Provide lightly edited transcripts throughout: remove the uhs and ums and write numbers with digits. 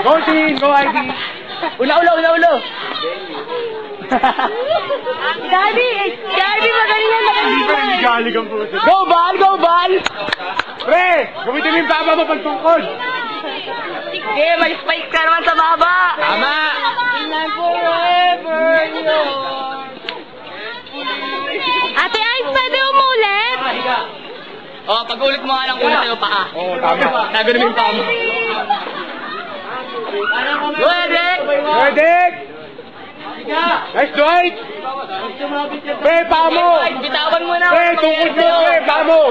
Go, Shin! Go, Ivy! Ulo! Gabi, magaling yan. Hindi pa rin galig ang puso. Go, Bal! Pre! Gamitin mo yung baba mo pagtungkol! Sige, may spike ka naman sa baba. Tama! Ate Ice, pwede umulit? Oh, pag-ulit mo nga lang kung sa'yo paa. Oo, tama. Nagano mo yung paa mo. Go, Edek! Verdict! Nice, Dwight! Pre, paa mo! Bitawan mo na. Pre, tungkol mo! Pre, paa mo!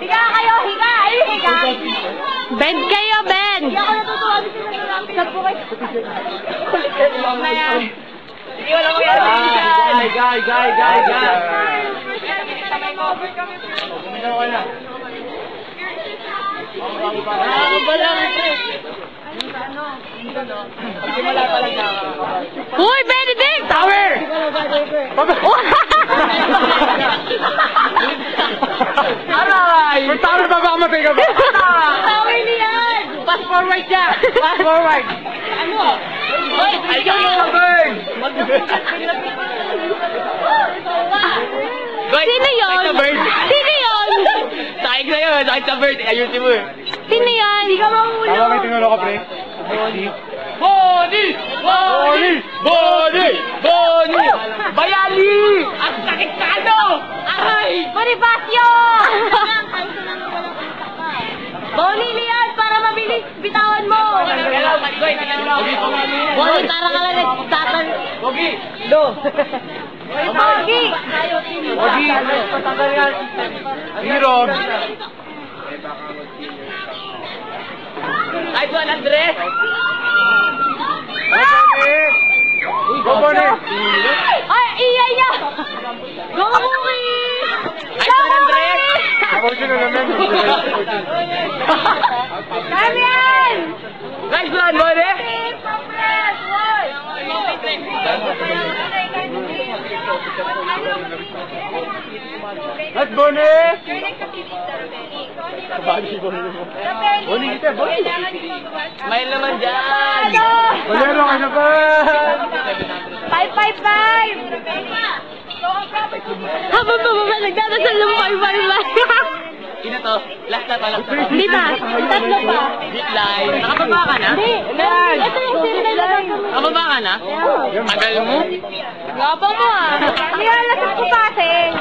Higa kayo, higa! Ayun, higa! Bend kayo, bend! Hindi ako natutuwa. Sapo kayo. Hindi wala mo yan. Guy! Uy, Benedict! Tower! Aray! May tower ba ba matay ka ba? Tower niyan! Fast forward siya. Fast forward. Ano? Ay, ayaw mo burn. Sino yun? Sino yun? Sakit na yun. Sakit sa bird. Ayusin mo. Sino yan? Hindi ka mahulog. Tama, may tinuro ka, pre. Boni! Bayani! Ang sakit sa ano? Aray! Bonifacio! Boni, Lian, para mabilis. Bitawan mo. Boni, para ka lang nagtatan. Bogi! Pogi! Pogi! Zero! Nice one, Andres! Go, Bonnie! Ay, iyay niya! Go, Muki! Nice one, Andres! Ako siya na naman. Damian! Nice one, Bonnie! Let's Bonnie! Bonnie kita, Bonnie! Smile naman dyan! Bolero ka na ba? 555! Habang bababa, nagdadasal ng 555! Sino to? Last na to, last na to. Hindi pa, tatlo pa. Deep line. Nakababa ka na? Hindi, ito yung serial na gagawin. Nakababa ka na? Tagal mo? Gabang mo ah. Nilalasap ko kasi.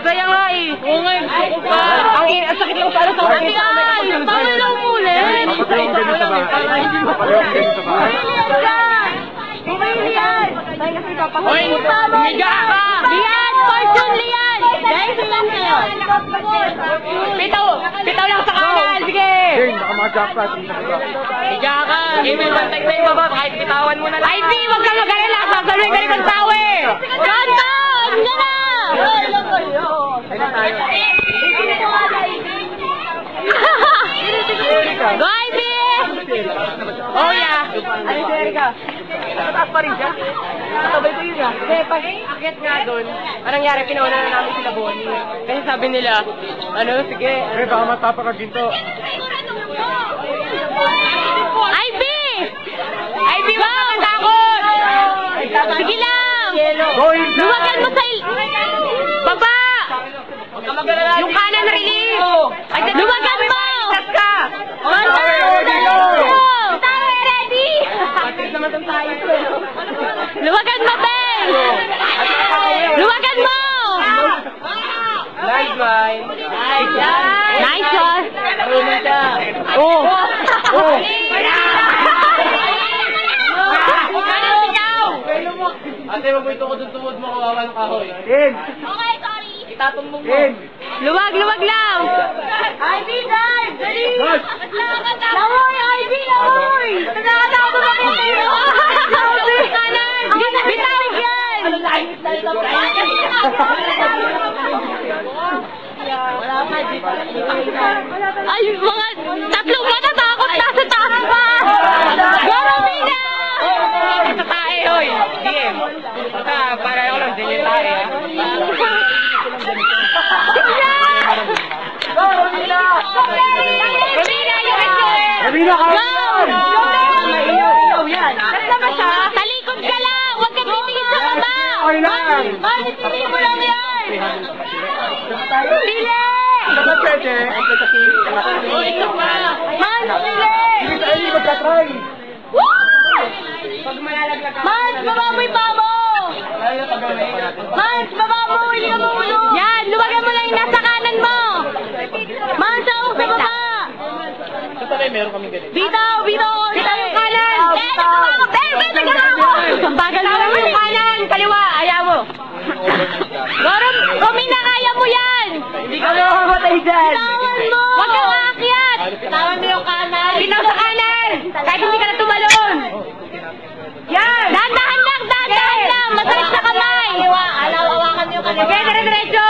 Kaya nga eh. Oo nga eh. Ang sakit lang para sa Ate ay, bawal lang ulit. Pareho ka sa bahay. Lian! Hoy! Umiga ka! Lian! Fortune, Lian! Dahil sa lang ngayon. Bitaw lang sa kanan! Sige! Jane, baka mga-jackpot. Umiga ka! Sige, may bantay sa baba. Kahit bitawan mo na lang. Ivy, huwag ka mag-alala. Sasaluhin ka rin ng tawe. Tonton! Nga na! Go, Ivy! Oh yeah! Ano si Erika? Mataas pa rin siya. Matabay ko yun ah. Kasi pag akit nga doon, anong nangyari, pinauna na namin sila Bonnie. Kasi sabi nila, ano, sige. Pre, baka matapa ka ginto. Ivy! Ivy, wag ka matakot! Sige lang! Go in! Luwagan mo sa baba! Huwag ka mag-alala. Yung kanan release! Luwagan mo! Ready! Luwagan mo, Ben! Luwagan mo! Nice one. Nice one! Marunong siya. Oh! Oh! Ate, mabuhay ko dun tumod mo kawawa ng kahoy. In! Okay, sorry! Itatong mo mo. In! Luwag lang! Ivy, dive! Dali! Lawoy, Ivy, lawoy! Nakakatawa ba kayo? Kanan! Bitawig yan! Ay, mga tatlong matatakot na sa taas pa! Garabi na! Sa tae, hoy! DM. Para ako lang din yung tae. Go, Rina! okay na. Man, pili mo lang yan! Pili! Dapat pwede. Man, pili! Ay, magka-try. Man, baba mo yung paa mo! Man, baba mo, hindi ka maulog! Yan, luwagan mo lang yung nasa kanan mo! Man, sa baba! Meron kaming ganito. Bitaw yung kanan! Ben, nagkaka ako! Ang bagal mo lang yung kanan, kaliwa, ayaw mo! Romy na kaya mo yan! Hindi ka na makamatay dyan. Bitawan mo! Huwag kang aakyat! Bitawan mo yung kanan! Bitaw sa kanan! Kahit hindi ka na tumalon! Yan! Dahan-dahan lang! Masakit sa kamay! Alawakan mo yung kanan! Okay, dire-diretso!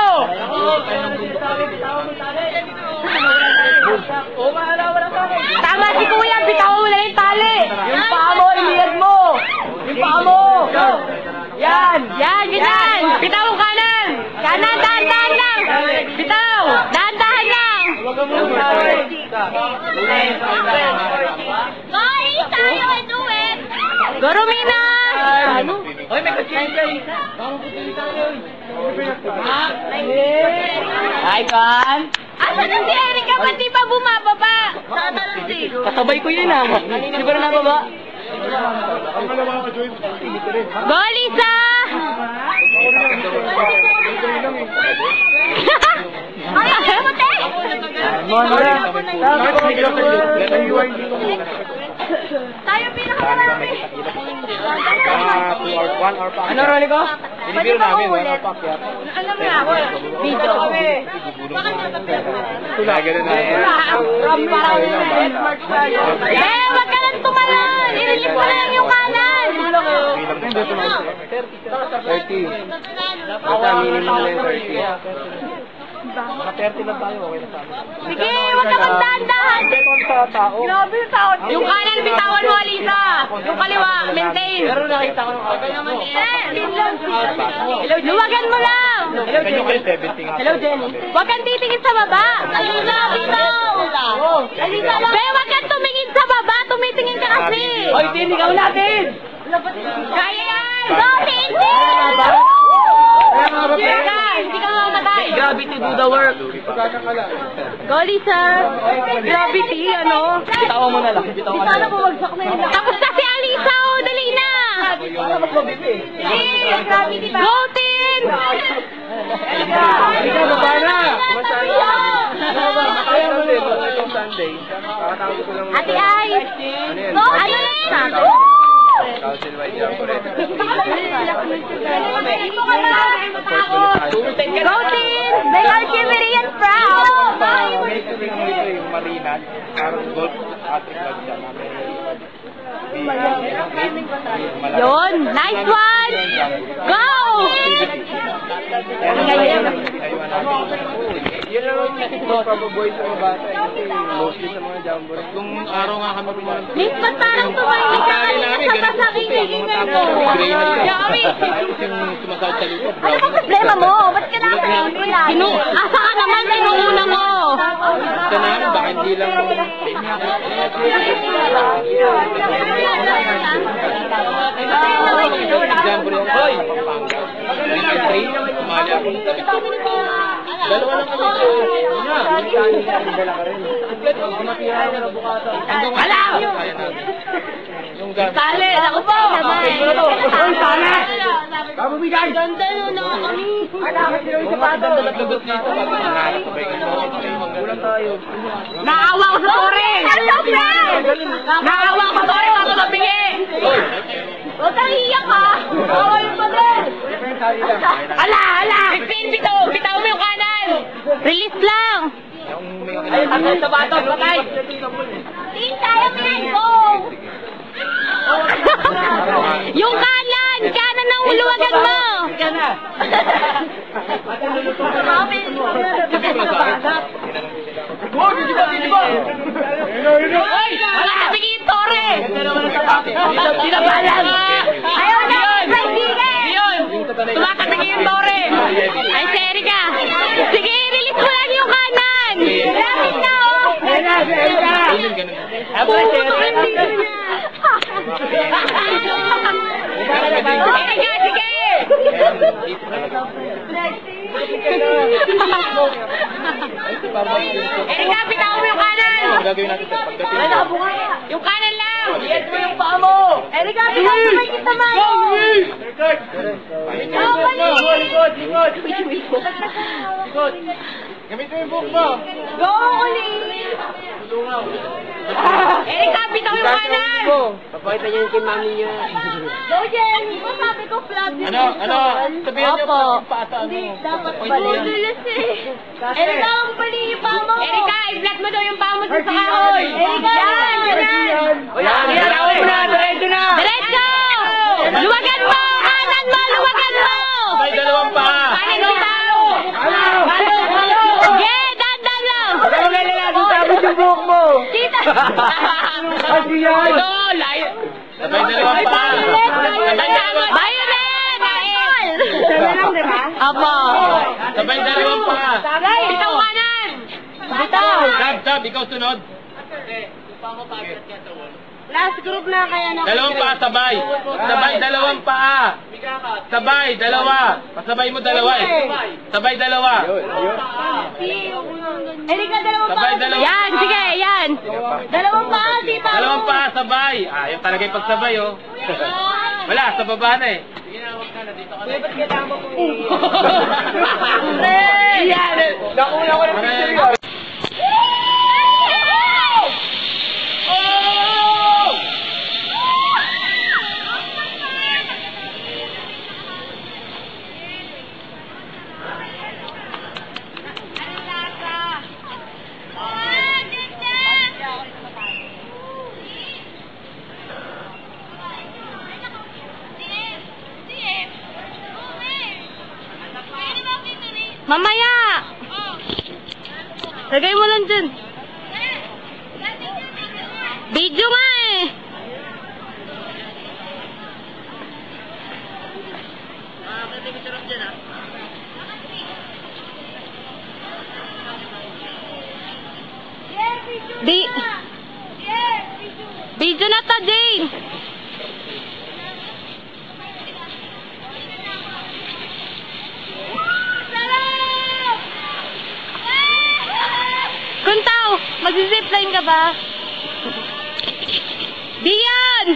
Tama si Kuya! Bitawan mo na yung tali! Yung paa mo, iliyad mo! Yung paa mo! Yan! Yan, ganyan! Bitaw ang kanan! Kanan, dahan-dahan lang! Bitaw! Dahan-dahan lang! Guys, tayo and do it! Go, Romina! Hoy, may kaching ka isa. Hi, Kan! Asa na si Erika? Ba't di pa bumababa? Saan na lang si? Kasabay ko yun ah. Hindi ba na nababa? Go, Lisa! Ay, ayaw mo, te! Tayo pinakamarami. Ano, Rolly ko? Pwede ba ulit? Alam mo na, video. Eh, wag ka lang tumalon. I-release mo lang yung kanan. 30. Mga 30 lang tayo, okay na sa amin. Sige, wag ka magdahan-dahan. Grabe yung tao. Yung kanan, bitawan mo, Alisa. Yung kaliwa, maintain. Pero nakita ko nung Luwagan mo lang. Hello, Jenny. Huwag kang titingin sa baba. Alisa, bitaw. Alisa, be, huwag kang tumingin sa baba. Tumitingin ka kasi. Hoy, Tin, ikaw natin! Kaya yan. Go, Tintin. Hindi ka mamatay. Gravity do the work. Go, Lisa. Gravity, ano? Bitawan mo na lang. Bitawan mo na lang. Tapos na si Alisa, oh. Dali na. Go, Tin. Ikaw, baba na! Ate Ay. Go, ano yan? Council White Jump ulit. Go, Tin. They are shivering and proud. Yung Marina, parang gold ating bansa namin. Yun. Nice one. Go. Yun lang yung papaboy sa mga bata. Kasi mostly sa mga jamboree. Kung araw nga kami pumunta. Miss, ba't parang tumahimik ka kanina sa pasakingingin mo? Yami. Yung sumasahod sa likod. Ano ba problema mo? Ba't ka nakakalimutan? Asa ka naman, sinuuna mo. Ito na, baka hindi lang jamboree. Hoy! Weekend 3, kumali ako. Dalawa lang kami. Wala! Yung gamit. Tali! Ako po! Hoy, sana! Kabumigay! Ganda nun na kami. Lagot nito. Kulang tayo. Naawa ko sa Tore! Naawa ko sa Tore! Ako nabingi! Huwag kang iiyak ha! Awa yung padre! Ala! Bitaw mo yung kanan! Release lang! Ay, tatay sa bato, patay! Tin, kaya mo yan! Go! Yung kanan! Kanan ng uluwagan mo! Ay! Wala na bigyan Tore! Tinabalan! Ayaw na! Kaibigan! Yun! Tumatabingin yung Tore! Ay, si Erika! Sige, release mo lang yung kanan! Lapit na, oh! Puto ang dito niya! Erika, sige! Erika, bitawan mo yung kanan! Ang gagawin natin sa pagdating. Yung kanan lang! Yes mo yung paa mo! Erika, bitawan mo yung kita mo! Likod! Gamitin mo yung book mo. Go, ulit! Erika, bitawan mo yung kanan! Papakita niya yung kay mami niya. Go, Jen! Di ba sabi ko flat yun? Sabihan niyo Opo. yung paata. Hindi, dapat balilis eh. Erika, ang bali yung paa mo! Erika, i-flat mo daw yung paa mo dun sa kahoy! Erika! Yan! Yan! Yan! Ako na! Diretso na! Diretso! Luwagan mo! Kanan mo! Luwagan mo! May dalawang paa. Kanan mo pa! Yeah! Dandan lang! Ano na lang? Tapos yung buhok mo! Kita! Kasi yan! Ito! Layo! Sabay dalawang paa. Violet! Sabi lang, di ba? Apo. Sabay dalawang paa. Bitaw kanan! Bitaw! Sab, ikaw sunod. Last group na kaya na. Dalawang paa sabay. Sabay dalawang paa. Sabay, dalawa. Pasabay mo dalawa eh. Sabay dalawa. Erika, dalawang Sabay paa. dalawa. Yan, sige, yan. Dalawang paa, di pa. Dalawang paa sabay. Yung talaga yung pagsabay oh. Wala, sa baba na eh. Yan! Nakula ko ng picture yun! Mamaya! Lagay mo lang dyan. Video nga eh. Video na to, Jane. Kuntaw, mag-zipline ka ba? Diyan!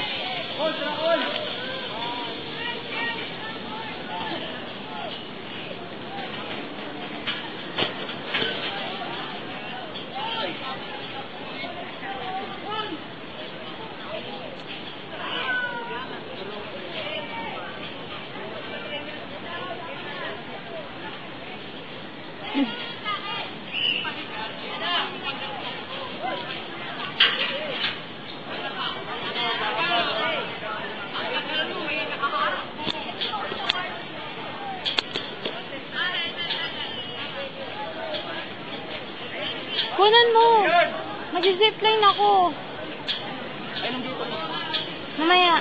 Kunan mo. Mag-zipline ako. Mamaya.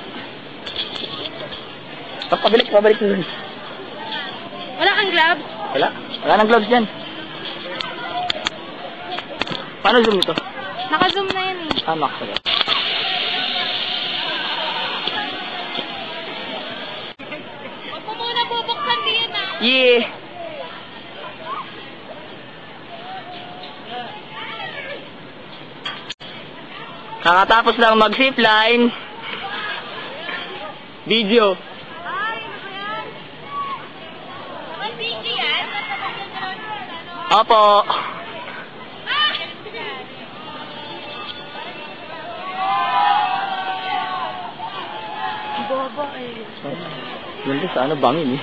Pabalik mo. Wala kang gloves? Wala. Wala nang gloves dyan. Paano zoom ito? Naka-zoom na yan eh. Ah, max pala. Huwag mo muna bubuksan diyan ah. Yeah! Kakatapos lang mag-zipline. Video. Opo. Bobo eh. Ganda sa ano, bangin eh.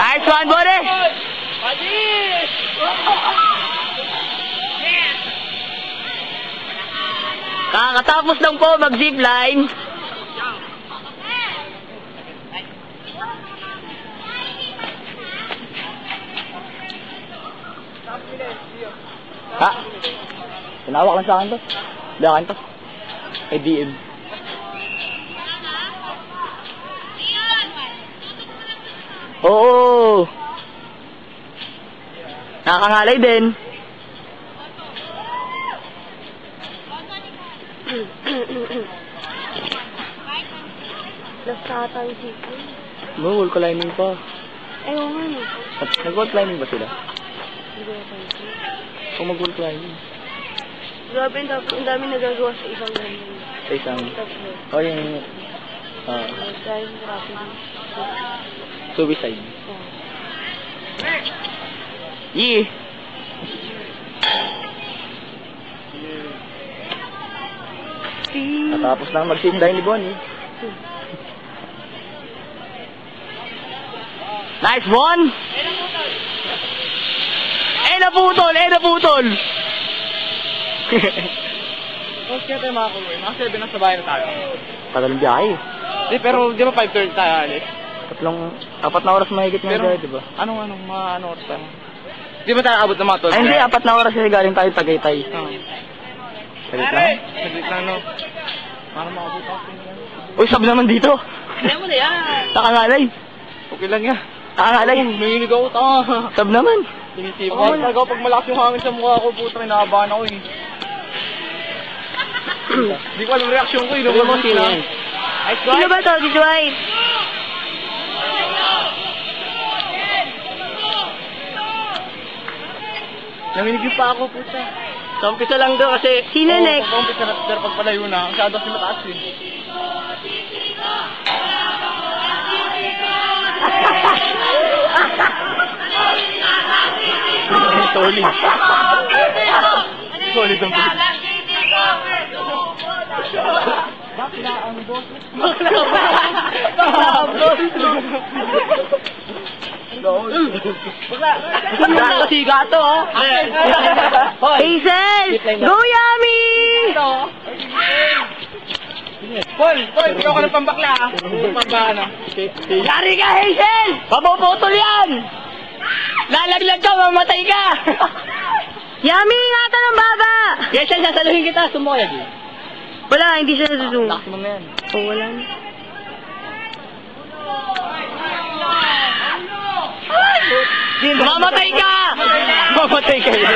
Nice one, buddy! Kakatapos lang po mag-zipline. Ha? Tinawak lang sa akin to. Hindi akin to. Ay, DM. Oo. Nakakangalay din. Nasa tayo dito. No, wall climbing pa. Ayaw nga no. Nag-wall climbing ba sila? Hindi ko napansin. Kung mag-wall climbing. Grabe, ang dami nagagawa sa isang ganyan. Sa isang... Tatlo. Oh, yung... Dahil marami. Suicide. Oh. Yee! Natapos na mag-sit-dine ni Bonnie. Nice one! Naputol! Naputol! Tapos kaya tayo makakuloy. Mga 7 na sa bahay na tayo. Tagal ng biyahe. Di, pero di ba 5:30 tayo alis? 4 na oras mahigit nga Pero, dahil, diba? mga oras tayo? Di ba tayo abot ng mga 12? Ay, hindi, 4 na oras kasi galing tayo Tagaytay. Saglit lang. Saglit lang, no? Para makabot ako. Uy, sab naman dito! Kaya mo na yan! Nakangalay! Okay lang yan. Nakangalay! Nanginig ako, tanga. Sab naman! Tinitip ako. Talaga, pag malakas yung hangin sa mukha ko, puta, kinakabahan ako eh. Hindi ko alam reaksyon ko, Sino mo sino yan? Sino ba to? This white? Nanginig yung pa ako, puta. Sa umpisa lang daw kasi... Sino next? Oo, pag-umpisa na, pero pag palayo na, masyado kasi mataas eh. Solid. Solid ang puta. Bakla ang boss. Kasi gato, oh. Hazel! Go Yummy! Paul, ikaw ka ng pambakla ah. Pambaka na. Yari ka, Hazel! Papuputol yan! Lalaglag ka, mamatay ka! Yummy! Ingatan ng baba! Hazel, sasaluhin kita. Sumo kaya, Jay. Wala, hindi siya nasusunod. Lakas mo na yan. Oh, wala na. Mamatay ka! Mamatay ka yun.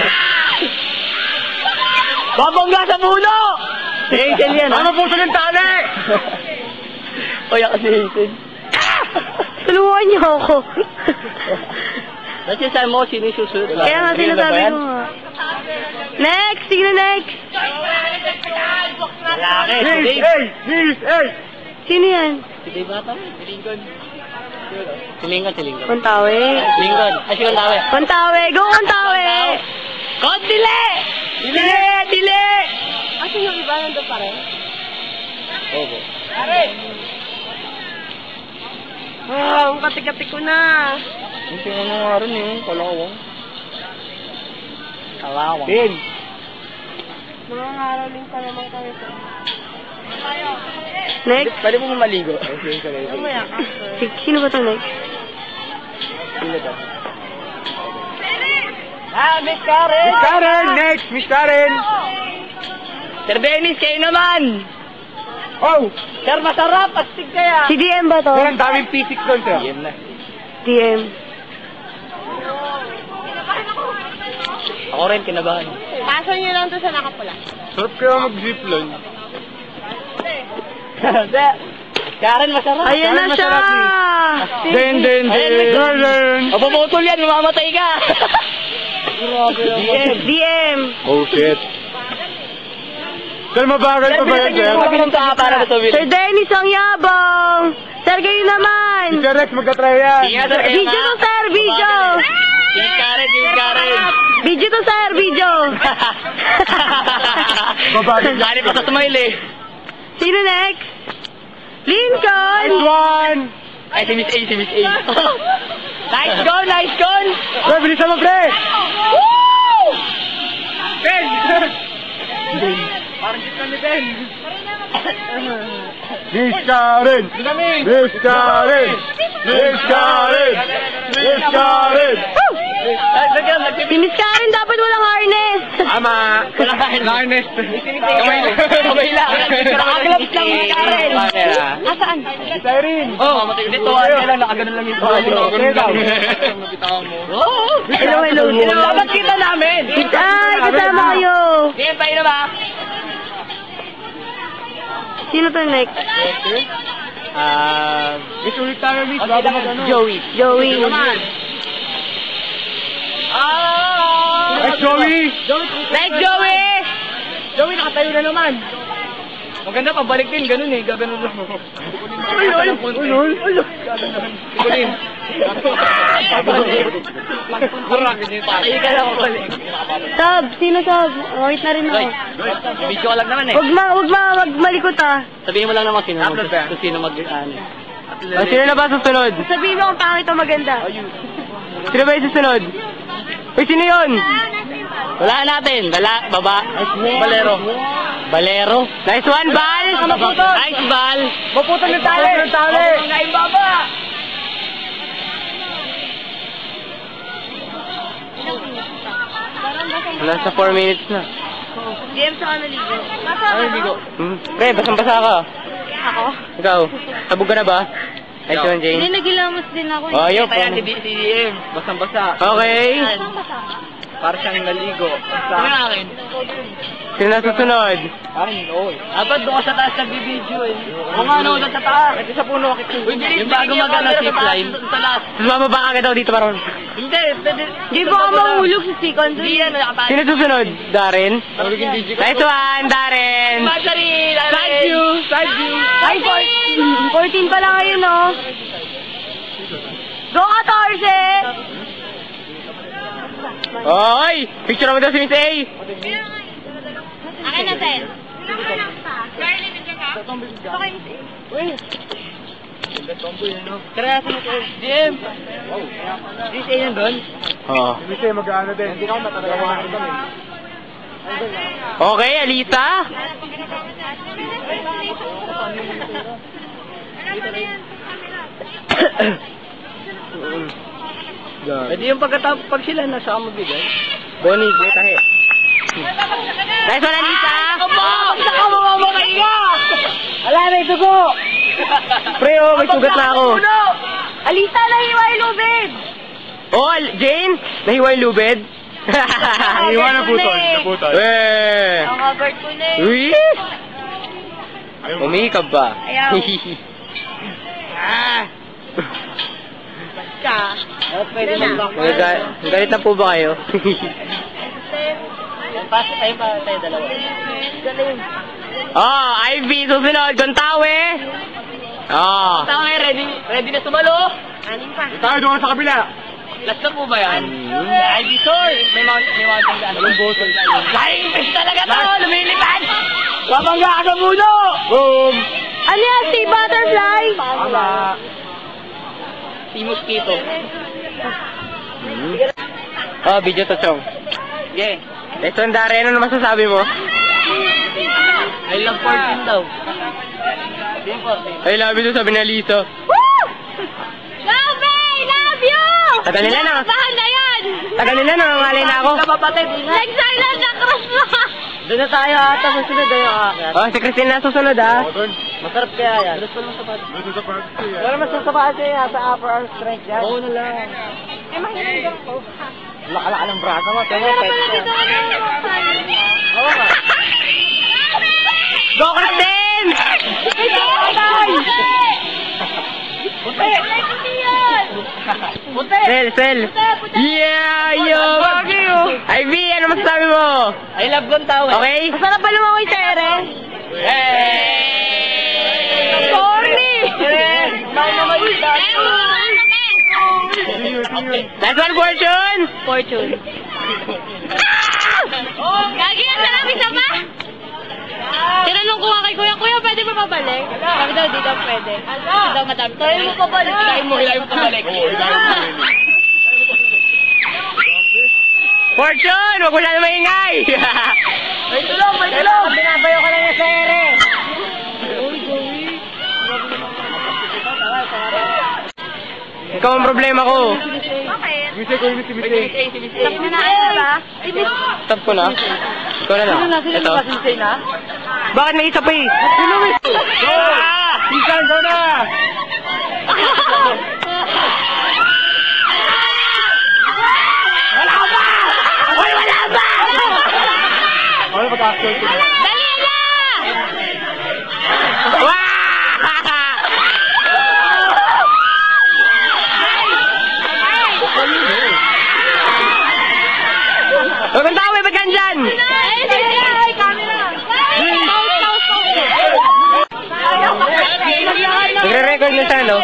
Babangga sa puno! Si Hazel yan, ha? Ano po sa ng tali? Kaya kasi Hazel. Tulungan niyo ako. Kasi saan mo, sino yung susunod? Kaya nga sinasabi ko nga. Next! Sino next? Lalaki, si Dave. Hey! Sino yan? Si Dave bata mo, si Lincoln. Si Lincoln, si Lincoln. Kontawe. Lincoln. Ay, si Kontawe. Kontawe! Go Kontawe! Kontile! Dile! Dile! Asa yung iba nandun pa rin? Opo. Ang katik-katik ko na. Yung tingnan mo nga rin yung kalawang. Kalawang. Din! Mga ngaraling pa naman kami sa... Next? Pwede mo maligo. Mamaya ka. Sino ba ito next? Sino ba? Miss Karen! Miss Karen! Next! Miss Karen! Sir Dennis, kayo naman! Oh! Sir, masarap! Astig kaya! Si DM ba to? Pero ang daming P6 doon, sir. Yan na. DM. Ako rin, kinabahan. Paso nyo lang to sa nakapula. Sarap kaya mag-zipline. Karen, masarap! Ayan na siya! Den! Mapuputol yan, mamamatay ka! DM! Oh shit. Sir, mabagal pa ba yan, sir? Mabilang ka para sa Sir Dennis ang yabang! Sir, kayo naman! Sir Rex, magka-try yan. Sige na, sir, kayo Video to sir, video! Team Karen, Team Karen! Video to sir, video! Babagal. Karen pa sa smile eh. Sino next? Lincoln! One! Ay, si Miss A, si Miss A. Nice goal, nice goal! Sir, bilisan mo, pre! Woo! Ben! Parang kita ni Ben. Miss Karen! Miss Karen! Miss Karen! Miss Karen! Si Miss Karen dapat walang harness! Ama! Walang harness. Kamay lang. Nakaglabs lang yung Karen. Asaan? Siren! Oh, Dito, kailan nakaganon lang yung Hello. Dapat kita namin! Ay, kasama kayo. Game tayo na ba? Sino to next? Gusto ulit tayo, Miss. Bago mag-ano? Joey. Ay, Joey! Next, Joey! Joey, nakatayo na naman. Maganda, pabalik din. Ganun eh. Gaganon lang. Kulin. Patay ka lang balik. Sab, sino Sab? Wait na rin ako. Video ka lang naman eh. Wag malikot ah. Sabihin mo lang naman sino mag-ano. Sino na ba susunod? Sabihin mo kung pangit o maganda. Sino ba yung susunod? Uy, sino yun? Wala natin. Baba. Balero. Nice one, Bal! Nice, Bal! Maputol yung tali! Ngayon, baba! Nasa 4 minutes na. DM sa ligo. Ligo? Pre, basang-basa ka. Ako? Ikaw, sabog ka na ba? Nice one, Jane. Hindi, nagilamos din ako. Oh, ayun. Si DM, basang-basa. Okay. Para siyang naligo. Ano akin? Sino na susunod? Dapat doon sa taas nagbibideo eh. Oo nga, no, sa taas. Ito sa puno. Yung bago mag-ano, zip line. Tapos mababa ka daw dito parang. Hindi, Hindi po ako mahulog sa second. Hindi yan, nakatayo. Sino susunod? Darren? Nice one, Darren! Thank you. Ay, 14 pa lang ngayon, no? Go 14! Oy! Picture mo daw si Miss A! Akin na, Sen. Charlie, nandiyan ka? Okay, Miss A. Tara, sa DM. Miss A nandun? Oo. Miss A, mag-ano din. Hindi ako matalawa ito eh. Okay, Alita? Pwede yung pagkatapos pag sila nasa mabigay. Bonnie, go tayo. Nice one, Alita! Saka mamamakainga! Ala, may dugo! Pre, oh, may sugat na ako. Alita, nahiwa yung lubid! Oh, Jane? Nahiwa yung lubid? Iwan na putol. Eh! Ang covered ko na eh. Uy! Umihikab ba? Ayaw. Pwede na. Galit na po ba kayo? Pasa tayo pa tayo dalawa. Oh, Ivy, susunod, Gontawe! Oh. Tama ready na sumalo? Anin pa. Tayo doon sa kabila. Last na po ba yan? Ivy Sor! May mountain daan. Yung botol. Flying fish talaga to! Lumilipad! Babangga ka sa puno! Boom! Ano yan? Sea butterfly? Tama. Si Mosquito. Oh, video to, Chong. Yeah. Next one, Darren, ano masasabi mo? I love 14 daw. I love you, sabi na Lisa. Woo! Love you! Tagal nila na. Bahan na yan! Tagal nila, nangangalay na ako. Kapapatid. Next island na crush mo! Doon na tayo ata. Susunod tayo akyat. Oh, si Christine na susunod, ah. Masarap kaya yan. Gusto mo sapat. Dito sa party. Wala mas sapat eh. Sa upper arm strength yan. Oo na lang. Eh, mahilang ko. Lakala ka ng braso mo. Tayo Pero pwede pala dito ka. na Oo nga. Go, Christine! Puti! Puti! Sel. Yeah, yo! Ivy, ano masasabi mo? I love Gontawe. Okay? Masarap pa naman ko yung tere. Hey! Sorry! Last one, Fortune! Fortune. Gagi yan, sarap isa pa? Tinanong ko nga kay Kuya, pwede ba pabalik? Sabi daw, di daw pwede. Di daw madami. Kaya mo pabalik. Hilahin mo pabalik. Fortune! Huwag mo siya na maingay! May tulong! Binabayo ka lang yung tere. Ikaw ang problema ko. Bakit? Miss A, kunin si Miss A. Stop mo na kayo ba? Stop ko na. Ikaw na lang. Ito. Bakit may isa pa eh? Si Luis! Go! Isan, go na! Wala ba? Uy, wala ba? Ano pag-actual ko? Dali na! Huwag kang tao, ba't ka dyan? Ay, sige! Ay, camera! Nagre-record na siya, no?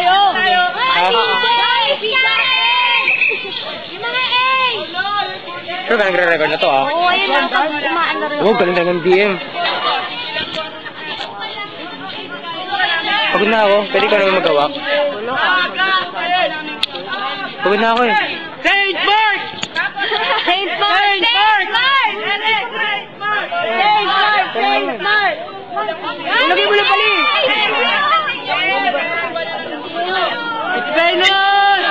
Sure ka nagre-record na to, ah? Oo, ayun lang. Umaano rin. Oo, galing ng DM. Pagod na ako. Pwede ko naman magawa. Pagod na ako eh. Saint Mark! Saint Mark! Saint Mark! Saint Mark! Lagay mo na pala eh. It's Venus!